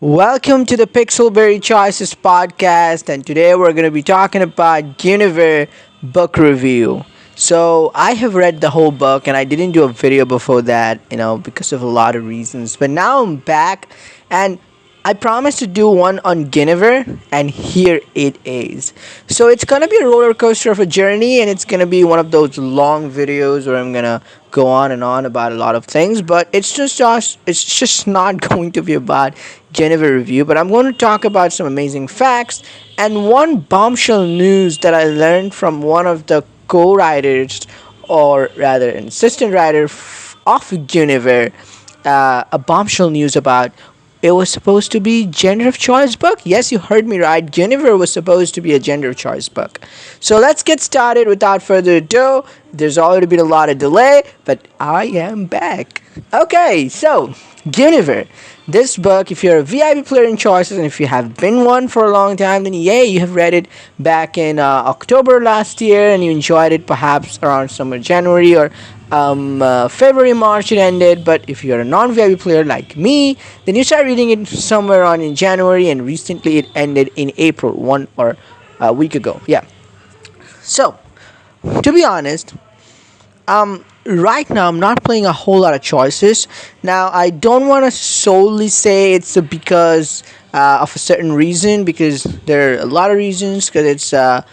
Welcome to the Playchoices podcast, and today we're going to be talking about Guinevere book review. So, I have read the whole book, and I didn't do a video before that, because of a lot of reasons. But now I'm back, and I promised to do one on Guinevere, and here it is. So it's gonna be a roller coaster of a journey, and it's gonna be one of those long videos where I'm gonna go on and on about a lot of things. But it's just not going to be about Guinevere review. But I'm going to talk about some amazing facts and one bombshell news that I learned from one of the co-writers, or rather, an assistant writer of Guinevere. A bombshell news about it was supposed to be gender of choice book. Yes, you heard me right. Guinevere was supposed to be a gender of choice book. So let's get started without further ado. There's already been a lot of delay, but I am back. Okay, so Guinevere. This book, if you're a VIP player in Choices, and if you have been one for a long time, then yay, you have read it back in October last year, and you enjoyed it perhaps around summer, January, or February, March it ended. But if you're a non-VIP player like me, then you start reading it somewhere on in January, and recently it ended in April, one or a week ago. Yeah. So, to be honest, right now I'm not playing a whole lot of choices. Now I don't want to solely say it's because of a certain reason, because there are a lot of reasons. Because it's a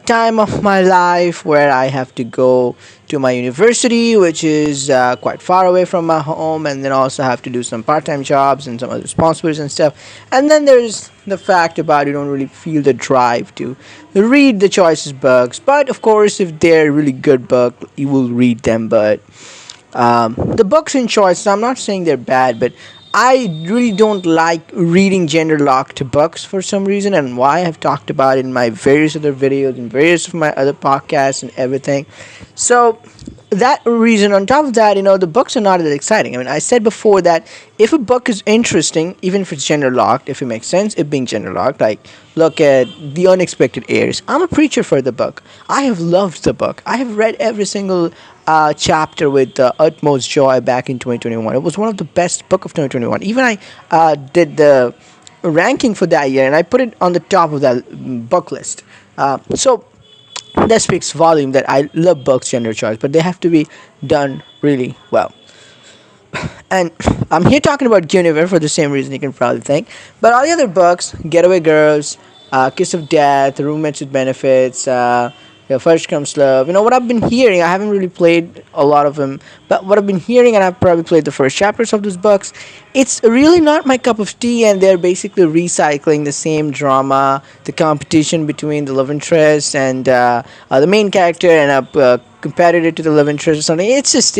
time of my life where I have to go to my university, which is quite far away from my home, and then also have to do some part-time jobs and some other responsibilities and stuff. And then there's the fact about you don't really feel the drive to read the choices books. But of course, if they're really good book, you will read them. But the books in choices, I'm not saying they're bad, but I really don't like reading gender locked books for some reason, and why I've talked about it in my various other videos and various of my other podcasts and everything. So that reason, on top of that, the books are not that exciting. I mean, I said before that if a book is interesting, even if it's gender locked, if it makes sense, it being gender locked, like look at The Unexpected Heirs. I'm a preacher for the book. I have loved the book. I have read every single chapter with the utmost joy back in 2021. It was one of the best book of 2021. Even I did the ranking for that year, and I put it on the top of that book list. So that speaks volume that I love books gender choice, but they have to be done really well. And I'm here talking about Guinevere for the same reason you can probably think. But all the other books, Getaway Girls, Kiss of Death, Roommates with Benefits, First Comes Love. What I've been hearing, I haven't really played a lot of them, but what I've been hearing, and I've probably played the first chapters of those books, it's really not my cup of tea, and they're basically recycling the same drama, the competition between the love interest and the main character, and a competitor to the love interest or something. It's just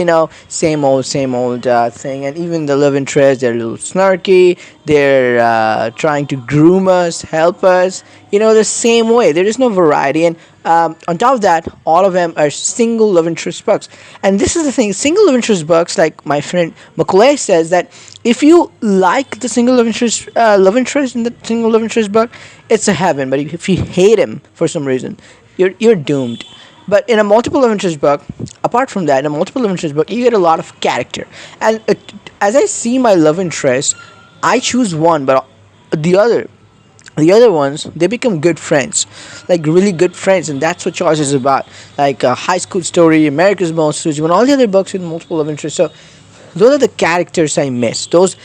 same old thing. And even the love interest, they're a little snarky. They're trying to groom us, help us, the same way. There is no variety. And on top of that, all of them are single love interest books. And this is the thing, single love interest books, like my friend Macaulay says, that if you like the single love interest in the single love interest book, it's a heaven. But if you hate him for some reason, you're doomed. But in a multiple love interest book, apart from that, in a multiple love interest book, you get a lot of character. And as I see my love interest, I choose one, but the other ones, they become good friends, like really good friends. And that's what Choice is about. Like High School Story, America's Most Suitable, and all the other books with multiple love interests. So those are the characters I miss. Those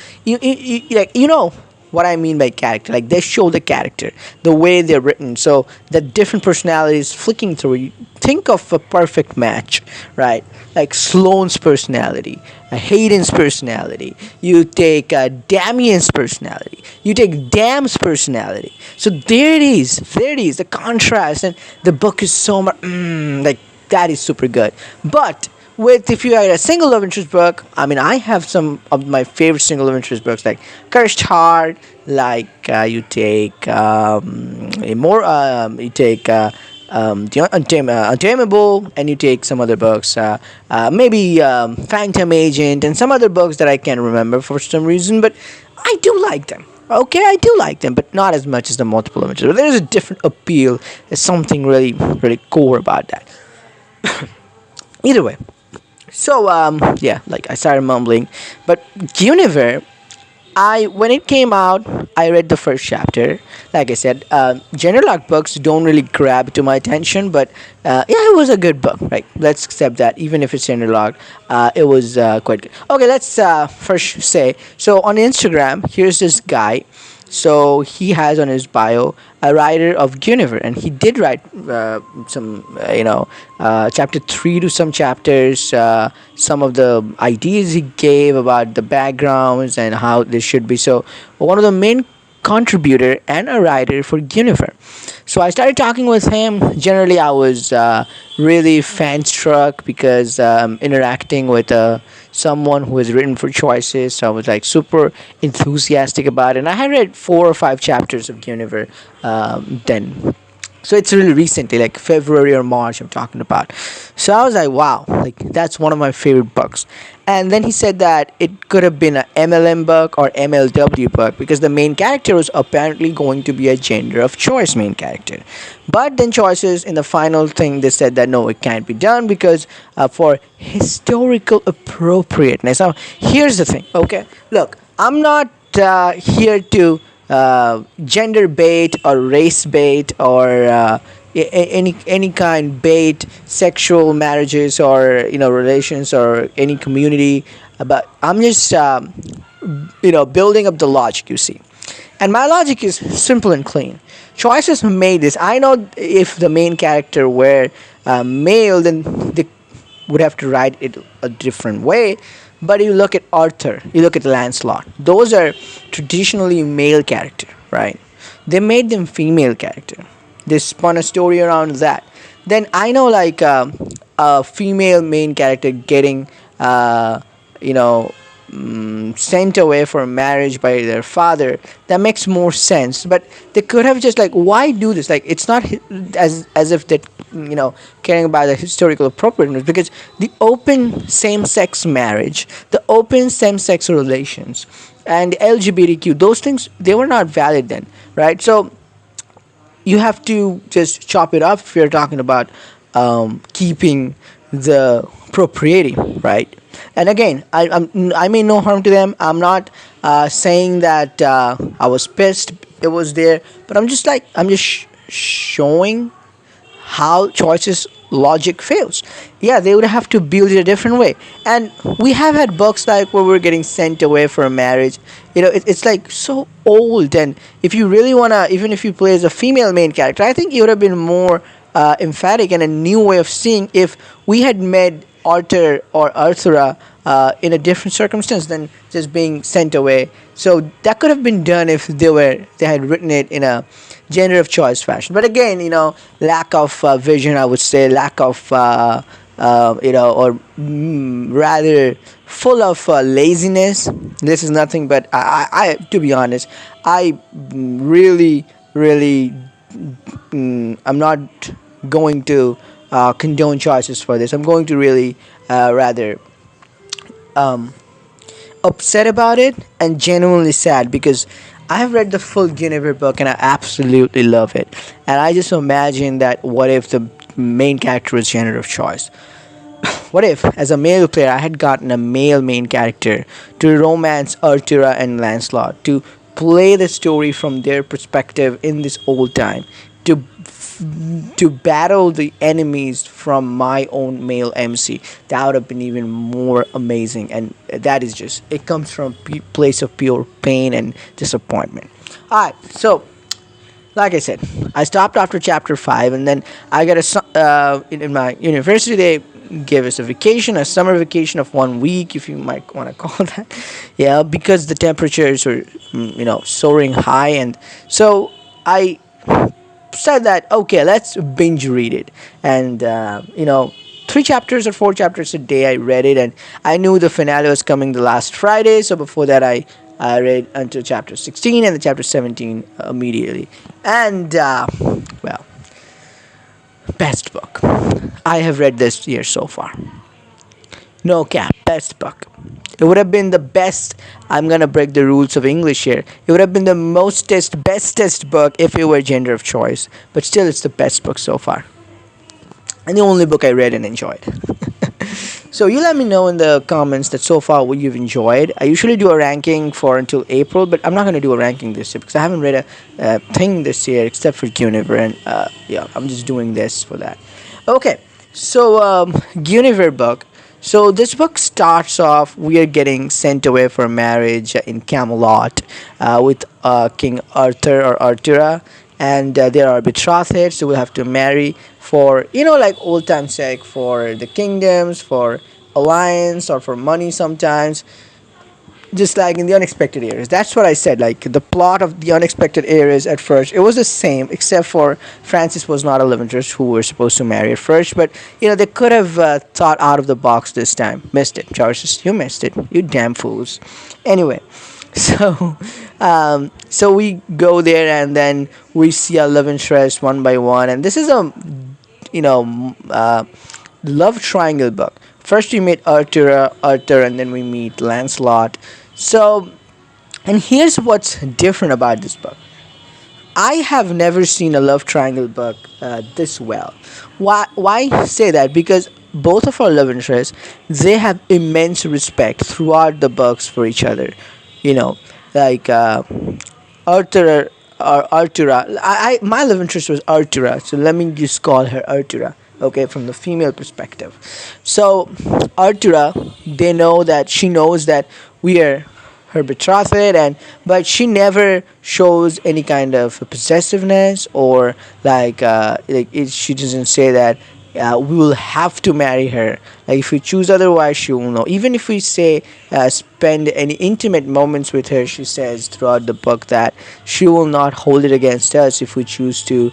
what I mean by character. Like they show the character, the way they're written, so the different personalities flicking through. You think of a perfect match, right? Like Sloane's personality, Hayden's personality. You take Damien's personality. You take Dam's personality. So there it is. There it is. The contrast, and the book is so much like that is super good. But with if you had a single love interest book, I mean, I have some of my favorite single love interest books, like Cursed Heart, like you take a more you take the Untamable, and you take some other books, maybe Phantom Agent, and some other books that I can't remember for some reason, but I do like them. Okay, I do like them, but not as much as the multiple images. But there's a different appeal. There's something really, really core about that. Either way, so yeah, like I started mumbling, but Guinevere, I when it came out, I read the first chapter. Like I said, general art books don't really grab to my attention, but yeah, it was a good book. Right, let's accept that. Even if it's general art, it was quite good. Okay, let's first say so on Instagram. Here's this guy. So he has on his bio a writer of Guinevere, and he did write some, chapter three to some chapters. Some of the ideas he gave about the backgrounds and how this should be. So one of the main contributor and a writer for Guinevere. So I started talking with him. Generally, I was really fan struck because interacting with someone who has written for Choices. So I was like super enthusiastic about it. And I had read 4 or 5 chapters of Guinevere then. So it's really recently, like February or March, I'm talking about. So I was like, wow, like that's one of my favorite books. And then he said that it could have been a MLM book or MLW book because the main character was apparently going to be a gender of choice main character. But then Choices in the final thing they said that no, it can't be done because for historical appropriateness. Now here's the thing, okay? Look, I'm not here to gender bait or race bait or any kind bait sexual marriages or relations or any community, but I'm just building up the logic, you see. And my logic is simple and clean. Choices made this. I know if the main character were male, then they would have to write it a different way. But you look at Arthur, you look at Lancelot. Those are traditionally male character, right? They made them female character. They spun a story around that. Then I know like a female main character getting you know sent away for marriage by their father, that makes more sense. But they could have just like, why do this? Like it's not as if that caring about the historical appropriateness, because the open same-sex marriage, the open same-sex relations, and LGBTQ, those things, they were not valid then, right? So you have to just chop it up if you're talking about keeping the procreating, right? And again, I mean no harm to them. I'm not saying that I was pissed it was there, but I'm just showing how Choices logic fails. Yeah, they would have to build it a different way. And we have had books like where we're getting sent away for a marriage. It's like so old. And if you really wanna, even if you play as a female main character, I think it would have been more emphatic and a new way of seeing if we had made Arthur or Arthura in a different circumstance than just being sent away. So that could have been done if they had written it in a gender of choice fashion. But again, lack of vision, I would say, lack of or rather full of laziness. This is nothing but I to be honest, I really I'm not going to condone Choices for this. I'm going to really rather upset about it and genuinely sad because I have read the full Guinevere book and I absolutely love it. And I just imagine that what if the main character was gender of choice? What if, as a male player, I had gotten a male main character to romance Artura and Lancelot, to play the story from their perspective in this old time, to battle the enemies from my own male MC? That would have been even more amazing. And that is just, it comes from a place of pure pain and disappointment. Alright, so like I said, I stopped after chapter 5, and then I got in my university they gave us a summer vacation of 1 week, if you might want to call that. Yeah, because the temperatures were soaring high, and so I said that okay, let's binge read it. And 3 chapters or 4 chapters a day I read it, and I knew the finale was coming the last Friday, so before that I read until chapter 16 and the chapter 17 immediately. And well, best book I have read this year so far. No cap, best book. It would have been the best. I'm gonna break the rules of English here. It would have been the bestest book if it were gender of choice. But still, it's the best book so far, and the only book I read and enjoyed. So you let me know in the comments that so far what you've enjoyed. I usually do a ranking for until April, but I'm not going to do a ranking this year because I haven't read a thing this year except for Guinevere, and yeah, I'm just doing this for that. Okay, so Guinevere book. So this book starts off. We are getting sent away for marriage in Camelot with King Arthur or Artura, and they are betrothed. So we'll have to marry for like old time sake, for the kingdoms, for alliance, or for money sometimes, just like in the unexpected areas. That's what I said. Like the plot of the unexpected areas at first, it was the same, except for Francis was not a love interest who were supposed to marry at first. But they could have thought out of the box this time. Missed it, Charles. You missed it. You damn fools. Anyway, so so we go there and then we see our love interest one by one, and this is a you know love triangle book. First we meet Arthur, and then we meet Lancelot. So, and here's what's different about this book. I have never seen a love triangle book this well. Why say that? Because both of our love interests, they have immense respect throughout the books for each other. You know, like Arthur or Artura. My love interest was Artura, so let me just call her Artura. Okay, from the female perspective. So Artura, they know that she knows that we are her betrothed, and but she never shows any kind of possessiveness, or she doesn't say that we will have to marry her. Like if we choose otherwise, she will know. Even if we say spend any intimate moments with her, she says throughout the book that she will not hold it against us if we choose to,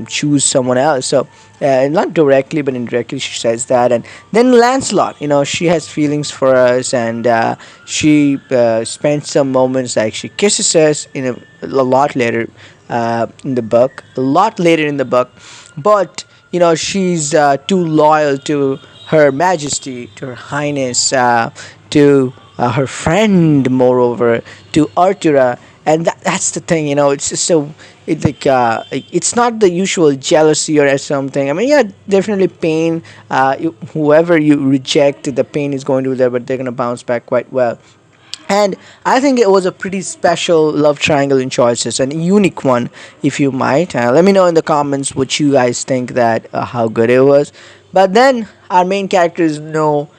choose someone else. So. Not directly, but indirectly, she says that. And then Lancelot, she has feelings for us, and she spends some moments like she kisses us a lot later in the book, but she's too loyal to her majesty, to her highness, to her friend, moreover, to Artura. And that's the thing, it's just so it's not the usual jealousy or something. I mean, yeah, definitely pain. Whoever you reject, the pain is going to be there, but they're going to bounce back quite well. And I think it was a pretty special love triangle in choices, and a unique one, if you might. Let me know in the comments what you guys think, that how good it was. But then our main character is no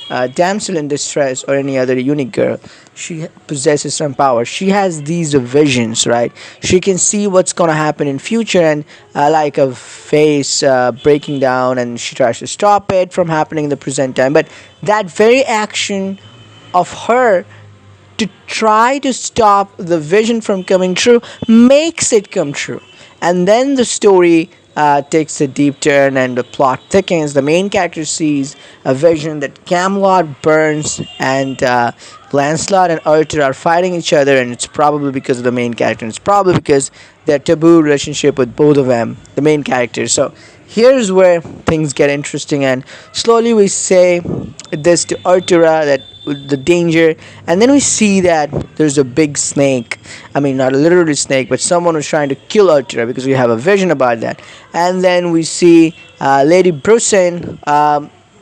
damsel in distress or any other unique girl. She possesses some power. She has these visions, right? She can see what's gonna happen in future, and like a face breaking down, and she tries to stop it from happening in the present time. But that very action of her to try to stop the vision from coming true makes it come true. And then the story takes a deep turn and the plot thickens. The main character sees a vision that Camelot burns, and Lancelot and Arthur are fighting each other, and it's probably because of the main character. It's probably because their taboo relationship with both of them, the main characters. So here's where things get interesting, and slowly we say this to Artura, that the danger, and then we see that there's a big snake. I mean, not a literally snake, but someone was trying to kill Artura, because we have a vision about that. And then we see Lady Brusen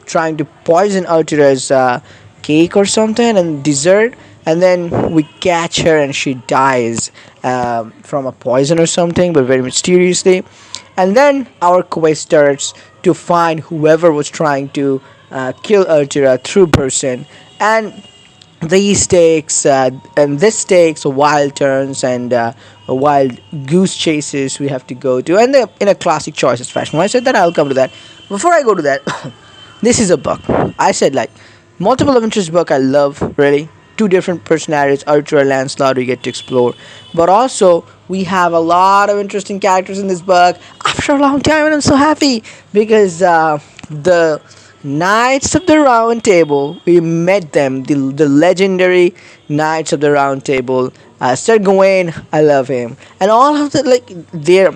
trying to poison Artura's cake or something and dessert, and then we catch her and she dies from a poison or something, but very mysteriously. And then our quest starts to find whoever was trying to kill Artura through Brusen. And these takes and this takes wild turns and wild goose chases we have to go to, and in a classic choices fashion. When I said that, I'll come to that. Before I go to that, this is a book. I said, like, multiple of interest book I love, really. Two different personalities, Arthur and Lancelot, we get to explore. But also, we have a lot of interesting characters in this book after a long time, and I'm so happy because the Knights of the Round Table, we met them, the legendary Knights of the Round Table. Sir Gawain, I love him, and all of the their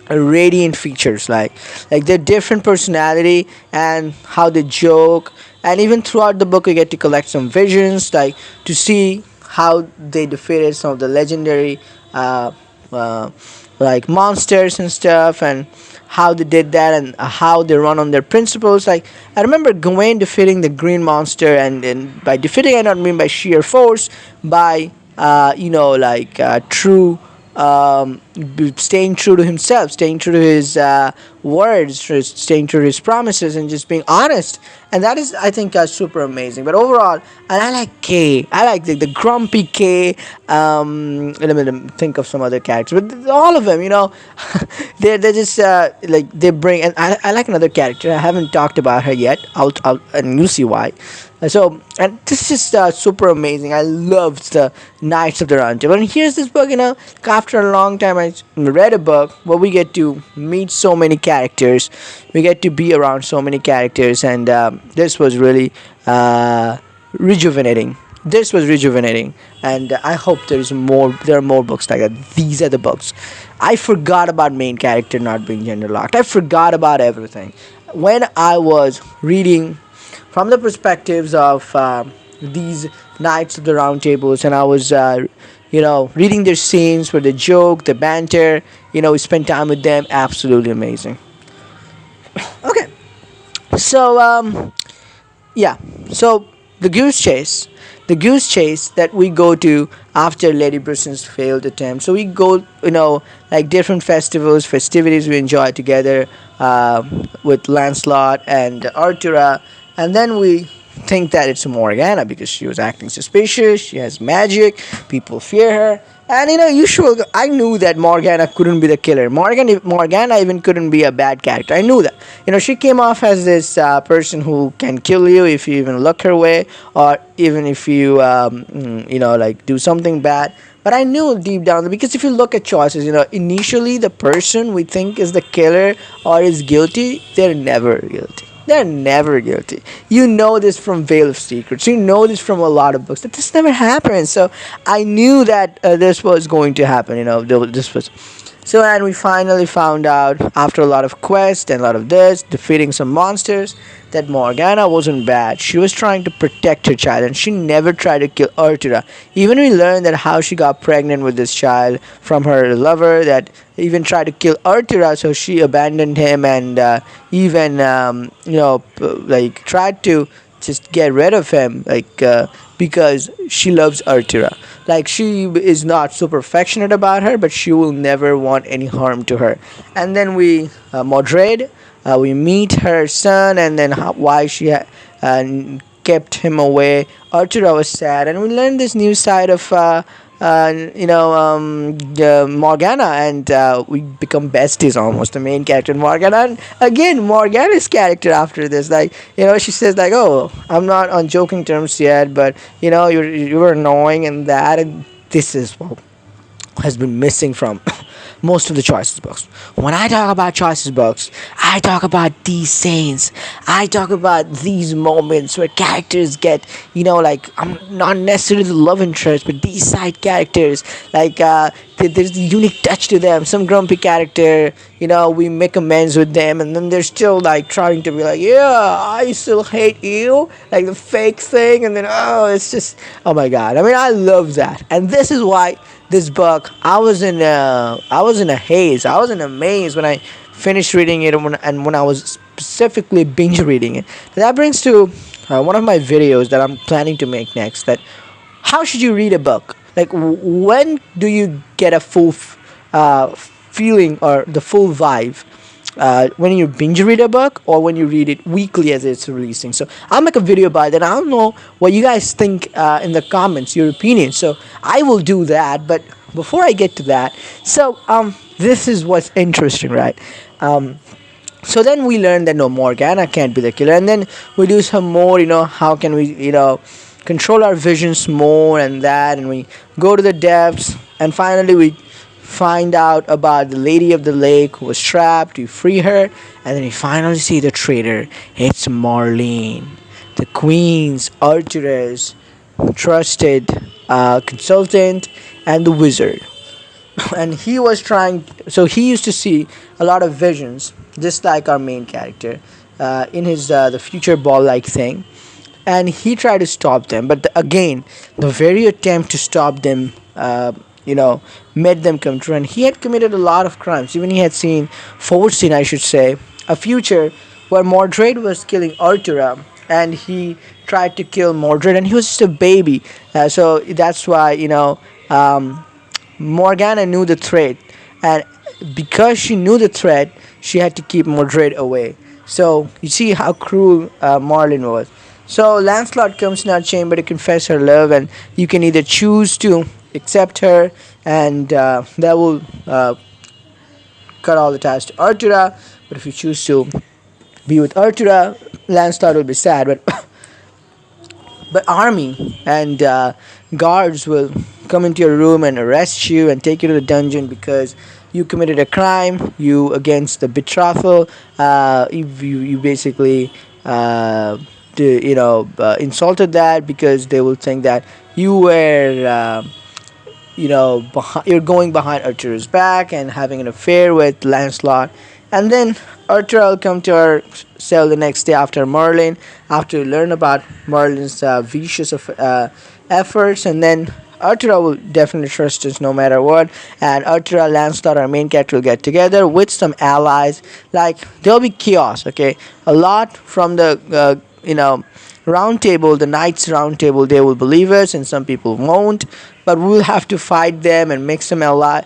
radiant features, like their different personality and how they joke, and even throughout the book we get to collect some visions, like to see how they defeated some of the legendary like monsters and stuff, and how they did that, and how they run on their principles. Like I remember Gawain defeating the green monster, and by defeating I don't mean by sheer force, by true, staying true to himself, staying true to his words, staying true to his promises, and just being honest. And that is, I think, super amazing. But overall, and I like K. I like the grumpy K. Let me think of some other characters, but all of them, they're just like they bring. And I like another character. I haven't talked about her yet. I'll and you'll see why. And this is just super amazing. I loved the Knights of the Round Table. And here's this book, after a long time I read a book where we get to meet so many characters. We get to be around so many characters, and this was really rejuvenating. This was rejuvenating, and I hope there are more books like that. These are the books. I forgot about main character not being gender locked. I forgot about everything. When I was reading from the perspectives of these Knights of the Round Tables, and I was, reading their scenes for the joke, the banter. We spent time with them. Absolutely amazing. Okay, so yeah, so the goose chase that we go to after Lady Britain's failed attempt. So we go, like different festivities we enjoy together with Lancelot and Artura, and then we think that it's Morgana because she was acting suspicious. She has magic. People fear her. And I knew that Morgana couldn't be the killer. Morgana even couldn't be a bad character. I knew that. She came off as this person who can kill you if you even look her way, or even if you, do something bad. But I knew deep down, because if you look at choices, initially the person we think is the killer or is guilty, they're never guilty. They're never guilty. You know this from Veil of Secrets. You know this from a lot of books. That this never happens. So I knew that this was going to happen. This was. So, and we finally found out, after a lot of quests and a lot of this, defeating some monsters, that Morgana wasn't bad. She was trying to protect her child, and she never tried to kill Artura. Even we learned that how she got pregnant with this child from her lover, that even tried to kill Artura, so she abandoned him, and tried to just get rid of him, because she loves Artura. Like, she is not super affectionate about her, but she will never want any harm to her. And then we Modred, we meet her son, and then why she kept him away. Artura was sad, and we learned this new side of Morgana, and we become besties almost. The main character, Morgana, and again Morgana's character after this, she says "Oh, I'm not on joking terms yet, but you were annoying," and this is what has been missing from most of the Choices books. When I talk about Choices books, I talk about these scenes. I talk about these moments where characters get, I'm not necessarily the love interest, but these side characters, there's a unique touch to them. Some grumpy character, we make amends with them, and then they're still trying to be yeah, I still hate you, like the fake thing, and then it's just, oh my god. I mean, I love that, and this is why this book, I was in a haze. I was in a maze when I finished reading it, and when I was specifically binge reading it. That brings to one of my videos that I'm planning to make next. That how should you read a book? When do you get a full feeling or the full vibe? When you binge read a book, or when you read it weekly as it's releasing. So I'll make a video about that. I don't know what you guys think in the comments, your opinion. So I will do that. But before I get to that, so this is what's interesting, right? So then we learn that no, Morgana can't be the killer, and then we do some more. How can we control our visions more, and we go to the depths, and finally we find out about the Lady of the Lake who was trapped. You free her, and then you finally see the traitor. It's Marlene, the Queen's, Artura's trusted consultant, and the wizard. And he was trying. So he used to see a lot of visions, just like our main character, in his the future ball-like thing, and he tried to stop them. But again, the very attempt to stop them you know, made them come true. And he had committed a lot of crimes. Even he had foreseen, I should say, a future where Mordred was killing Artura, and he tried to kill Mordred, and he was just a baby. So that's why, Morgana knew the threat, and because she knew the threat, she had to keep Mordred away. So you see how cruel Marlin was. So Lancelot comes in our chamber to confess her love, and you can either choose to accept her, and that will cut all the ties to Artura. But if you choose to be with Artura, Lancelot will be sad. But army and guards will come into your room and arrest you and take you to the dungeon because you committed a crime. You against the betrothal. You basically insulted that because they will think that you were you're going behind Arthur's back and having an affair with Lancelot. And then Arthur will come to our cell the next day after Merlin, after we learn about Merlin's vicious efforts, and then Arthur will definitely trust us no matter what. And Arthur, Lancelot, our main character, will get together with some allies. Like, there'll be chaos, okay? A lot from the round table, the knights round table, they will believe us, and some people won't. But we'll have to fight them and make some alliance,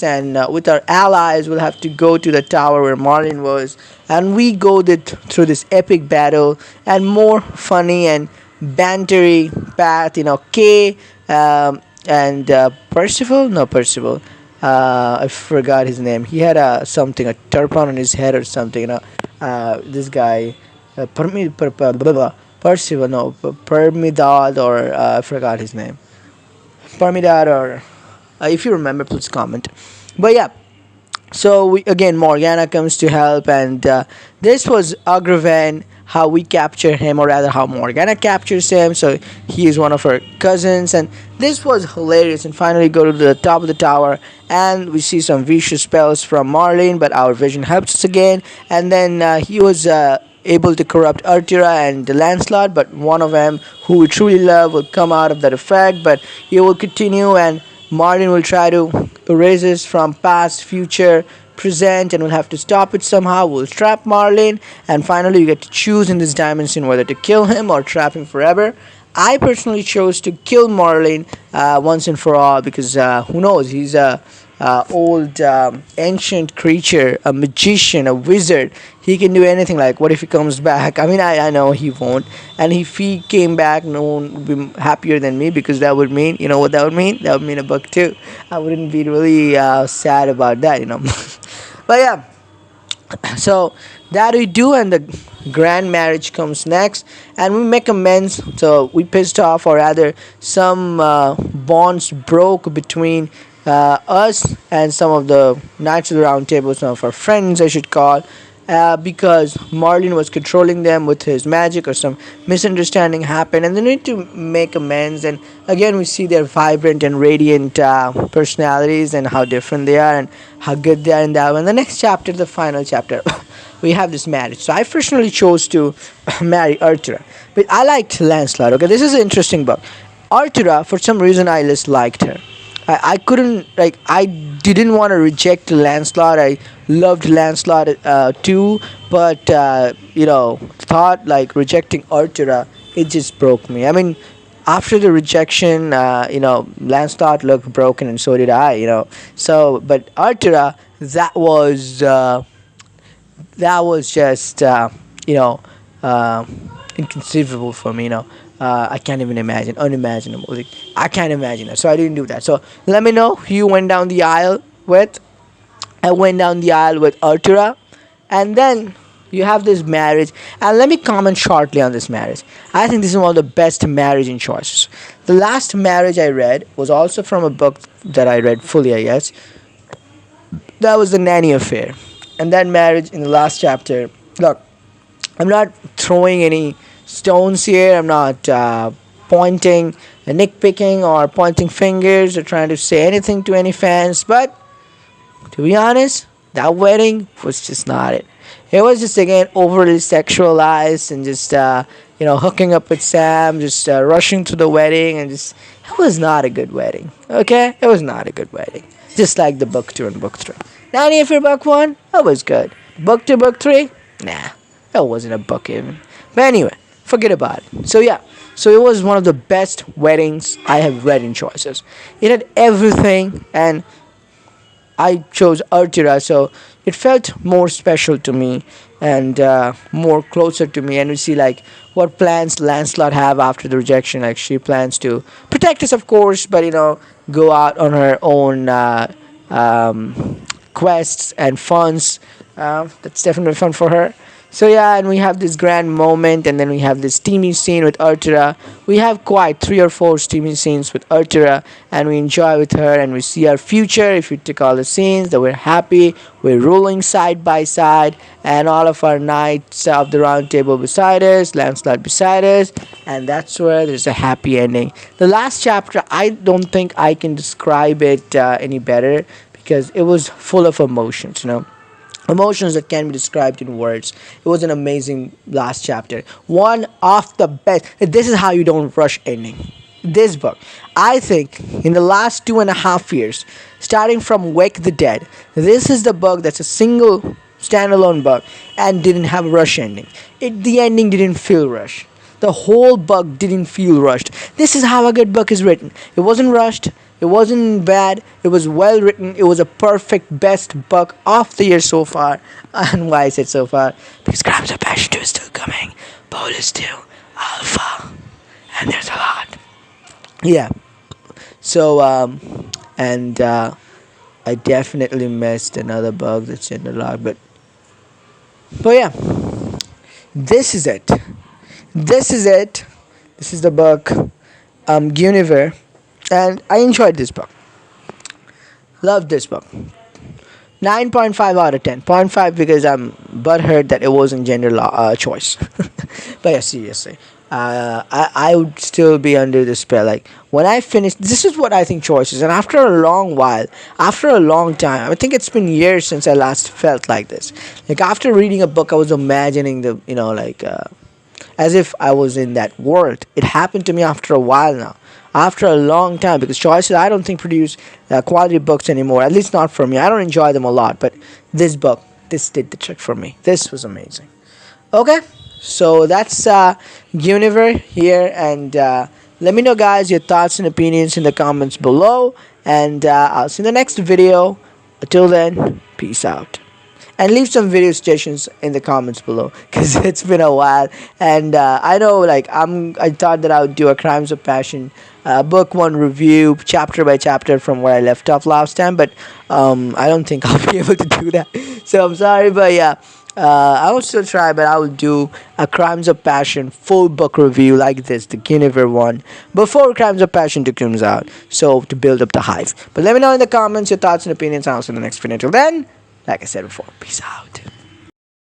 and with our allies, we'll have to go to the tower where Marlin was, and we go through this epic battle and more funny and bantery path. Kay and Percival, no Percival. I forgot his name. He had a turban on his head or something. This guy. Percival, no, Permidad, or I forgot his name. Permidad, or if you remember, please comment. But yeah, so Morgana comes to help, and this was Agravan, how we capture him, or rather how Morgana captures him. So he is one of her cousins, and this was hilarious. And finally go to the top of the tower, and we see some vicious spells from Marlin, but our vision helps us again. And then he was able to corrupt Artura and Lancelot, but one of them who we truly love will come out of that effect. But he will continue, and Martin will try to erase us from past, future, present, and we'll have to stop it somehow. We'll trap Marlin, and finally you get to choose in this dimension whether to kill him or trap him forever. I personally chose to kill Marlin once and for all because who knows, he's a old ancient creature, a magician, a wizard. He can do anything. Like, what if he comes back? I mean, I know he won't. And if he came back, no one would be happier than me, because that would mean, you know what that would mean? That would mean a book too. I wouldn't be really sad about that. But yeah, so that we do, and the grand marriage comes next, and we make amends. So we pissed off, or rather some bonds broke between us and some of the knights of the round table, some of our friends I should call, because Marlin was controlling them with his magic, or some misunderstanding happened, and they need to make amends. And again, we see their vibrant and radiant personalities, and how different they are, and how good they are in that one. The next chapter, the final chapter, we have this marriage. So I personally chose to marry Arthur, but I liked Lancelot. Okay, this is an interesting book. Arthur, for some reason, I just liked her. I couldn't, like, I didn't want to reject Lancelot. I loved Lancelot too, but thought like rejecting Arthur, it just broke me. I mean, after the rejection, Lancelot looked broken, and so did I. So, but Arthur, that was just inconceivable for me. I can't even imagine, unimaginable. Like, I can't imagine it, so I didn't do that. So let me know who you went down the aisle with. I went down the aisle with Artura, and then you have this marriage. And let me comment shortly on this marriage. I think this is one of the best marriage choices. The last marriage I read was also from a book that I read fully, I guess. That was the nanny affair, and that marriage in the last chapter. Look, I'm not throwing any stones here. I'm not pointing, nitpicking, or pointing fingers, or trying to say anything to any fans. But to be honest, that wedding was just not it. It was just, again, overly sexualized, and just hooking up with Sam, just rushing to the wedding, and just it was not a good wedding. Okay, it was not a good wedding. Just like the book 2 and book 3. Now, any for book 1, that was good. Book 2, book 3, nah, that wasn't a book even. But anyway, forget about it. So yeah, so it was one of the best weddings I have read in Choices. It had everything, and I chose Artira, so it felt more special to me and more closer to me. And we see like what plans Lancelot have after the rejection. Like she plans to protect us, of course, but go out on her own quests and funds. That's definitely fun for her. So yeah, and we have this grand moment, and then we have this steamy scene with Artira. We have quite 3 or 4 steamy scenes with Artira, and we enjoy with her, and we see our future. If you take all the scenes, that we're happy, we're ruling side by side, and all of our knights of the round table beside us, Lancelot beside us, and that's where there's a happy ending. The last chapter, I don't think I can describe it any better because it was full of emotions. Emotions that can be described in words. It was an amazing last chapter. One of the best. This is how you don't rush ending. This book, I think, in the last 2.5 years, starting from Wake the Dead, this is the book that's a single standalone book and didn't have a rush ending. The ending didn't feel rushed. The whole book didn't feel rushed. This is how a good book is written. It wasn't rushed. It wasn't bad. It was well written. It was a perfect best book of the year so far. And why I said so far? Because Crimes of Passion 2 is still coming. Bowl is still alpha. And there's a lot. Yeah. So, and I definitely missed another bug that's in the log. But yeah. This is it. This is it. This is the book, Guinevere. And I enjoyed this book. Loved this book. 9.5 out of 10. 0.5 because I'm butthurt that it wasn't gender choice. But yeah, seriously. I would still be under the spell. Like, when I finished, this is what I think choice is. And after a long while, after a long time, I think it's been years since I last felt like this. Like, after reading a book, I was imagining as if I was in that world. It happened to me after a while now. After a long time, because Choices I don't think produce quality books anymore, at least not for me. I don't enjoy them a lot, but this book, this did the trick for me. This was amazing. Okay, so that's Guinevere here, and let me know, guys, your thoughts and opinions in the comments below, and I'll see you in the next video. Until then, peace out. And leave some video suggestions in the comments below, because it's been a while, and I know, like, I thought that I would do a Crimes of Passion book 1 review chapter by chapter from where I left off last time, but I don't think I'll be able to do that, so I'm sorry. But yeah, I will still try, but I will do a Crimes of Passion full book review like this, the Guinevere one, before Crimes of Passion 2 comes out, so to build up the hype. But let me know in the comments your thoughts and opinions, and I'll see you in the next video. Until then, like I said before, peace out.